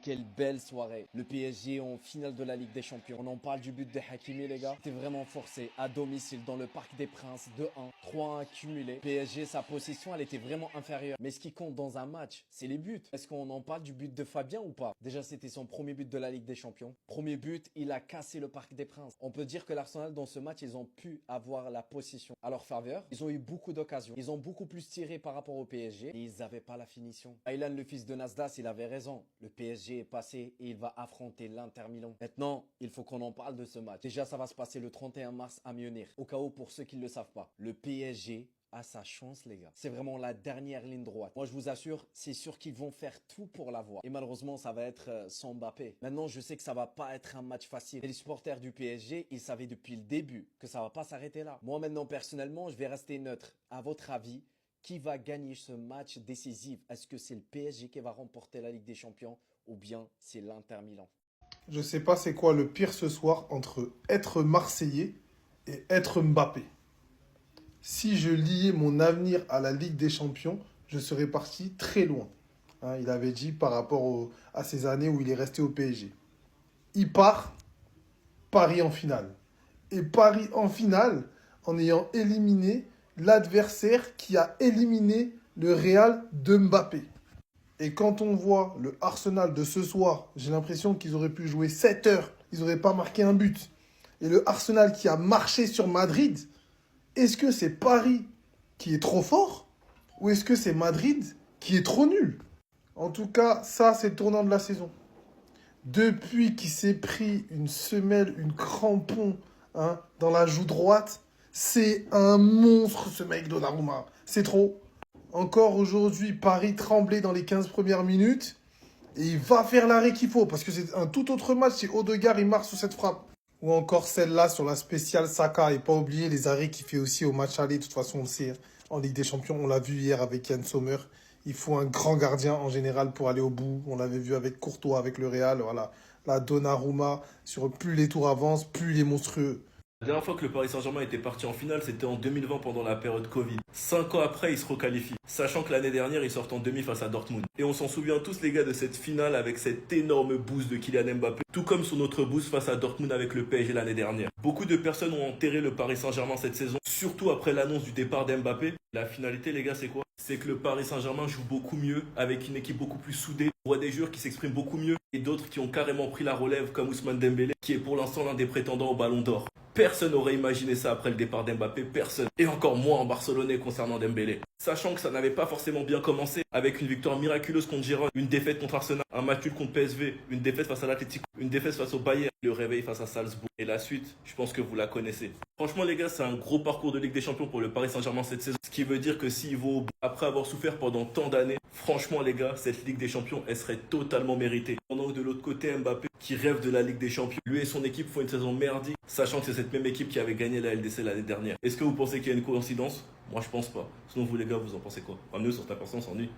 Quelle belle soirée. Le PSG en finale de la Ligue des Champions. On en parle du but de Hakimi, les gars. C'était vraiment forcé à domicile dans le Parc des Princes. 2-1, 3-1 cumulé. PSG, sa possession, elle était vraiment inférieure. Mais ce qui compte dans un match, c'est les buts. Est-ce qu'on en parle du but de Fabien ou pas? Déjà, c'était son premier but de la Ligue des Champions. Premier but, il a cassé le Parc des Princes. On peut dire que l'Arsenal, dans ce match, ils ont pu avoir la possession à leur faveur. Ils ont eu beaucoup d'occasions. Ils ont beaucoup plus tiré par rapport au PSG. Et ils n'avaient pas la finition. Aylan, le fils de Nasdas, il avait raison. Le PSG est passé et il va affronter l'Inter Milan. Maintenant, il faut qu'on en parle de ce match. Déjà, ça va se passer le 31 mars à Munich. Au cas où, pour ceux qui ne le savent pas, le PSG a sa chance, les gars. C'est vraiment la dernière ligne droite. Moi, je vous assure, c'est sûr qu'ils vont faire tout pour l'avoir. Et malheureusement, ça va être sans Mbappé. Maintenant, je sais que ça va pas être un match facile. Et les supporters du PSG, ils savaient depuis le début que ça va pas s'arrêter là. Moi, maintenant, personnellement, je vais rester neutre. À votre avis, qui va gagner ce match décisif? Est-ce que c'est le PSG qui va remporter la Ligue des Champions ou bien c'est l'Inter Milan? Je sais pas c'est quoi le pire ce soir entre être Marseillais et être Mbappé. Si je liais mon avenir à la Ligue des Champions, je serais parti très loin. Hein, il avait dit par rapport à ces années où il est resté au PSG. Il part, Paris en finale. Et Paris en finale en ayant éliminé l'adversaire qui a éliminé le Real de Mbappé. Et quand on voit le Arsenal de ce soir, j'ai l'impression qu'ils auraient pu jouer 7 heures, ils n'auraient pas marqué un but. Et le Arsenal qui a marché sur Madrid, est-ce que c'est Paris qui est trop fort ou est-ce que c'est Madrid qui est trop nul? En tout cas, ça, c'est le tournant de la saison. Depuis qu'il s'est pris une semelle, une crampon dans la joue droite, c'est un monstre ce mec Donnarumma. C'est trop. Encore aujourd'hui, Paris tremblait dans les 15 premières minutes. Et il va faire l'arrêt qu'il faut. Parce que c'est un tout autre match si Odegaard il marque sur cette frappe. Ou encore celle-là sur la spéciale Saka. Et pas oublier les arrêts qu'il fait aussi au match aller. De toute façon, on le sait. En Ligue des Champions, on l'a vu hier avec Yann Sommer. Il faut un grand gardien en général pour aller au bout. On l'avait vu avec Courtois, avec le Real. Voilà. La Donnarumma, sur plus les tours avancent, plus il est monstrueux. La dernière fois que le Paris Saint-Germain était parti en finale, c'était en 2020 pendant la période Covid. 5 ans après, ils se requalifient, sachant que l'année dernière, ils sortent en demi face à Dortmund. Et on s'en souvient tous, les gars, de cette finale avec cet énorme boost de Kylian Mbappé, tout comme son autre boost face à Dortmund avec le PSG l'année dernière. Beaucoup de personnes ont enterré le Paris Saint-Germain cette saison, surtout après l'annonce du départ d'Mbappé. La finalité, les gars, c'est quoi? C'est que le Paris Saint-Germain joue beaucoup mieux, avec une équipe beaucoup plus soudée. On voit des joueurs qui s'expriment beaucoup mieux, et d'autres qui ont carrément pris la relève, comme Ousmane Dembélé, qui est pour l'instant l'un des prétendants au Ballon d'Or. Personne n'aurait imaginé ça après le départ d'Mbappé, personne. Et encore moins en Barcelonais concernant Dembélé. Sachant que ça n'avait pas forcément bien commencé, avec une victoire miraculeuse contre Girona, une défaite contre Arsenal, un match nul contre PSV, une défaite face à l'Atlético, une défaite face au Bayern, le réveil face à Salzbourg. Et la suite, je pense que vous la connaissez. Franchement les gars, c'est un gros parcours de Ligue des Champions pour le Paris Saint-Germain cette saison. Ce qui veut dire que s'ils vont au bout, après avoir souffert pendant tant d'années, franchement les gars, cette Ligue des Champions, elle serait totalement méritée. Pendant que de l'autre côté, Mbappé, qui rêve de la Ligue des Champions, lui et son équipe font une saison merdique, sachant que c'est cette même équipe qui avait gagné la LDC l'année dernière. Est-ce que vous pensez qu'il y a une coïncidence? Moi je pense pas. Sinon vous les gars, vous en pensez quoi? Enfin, nous sur ta personne, on s'ennuie.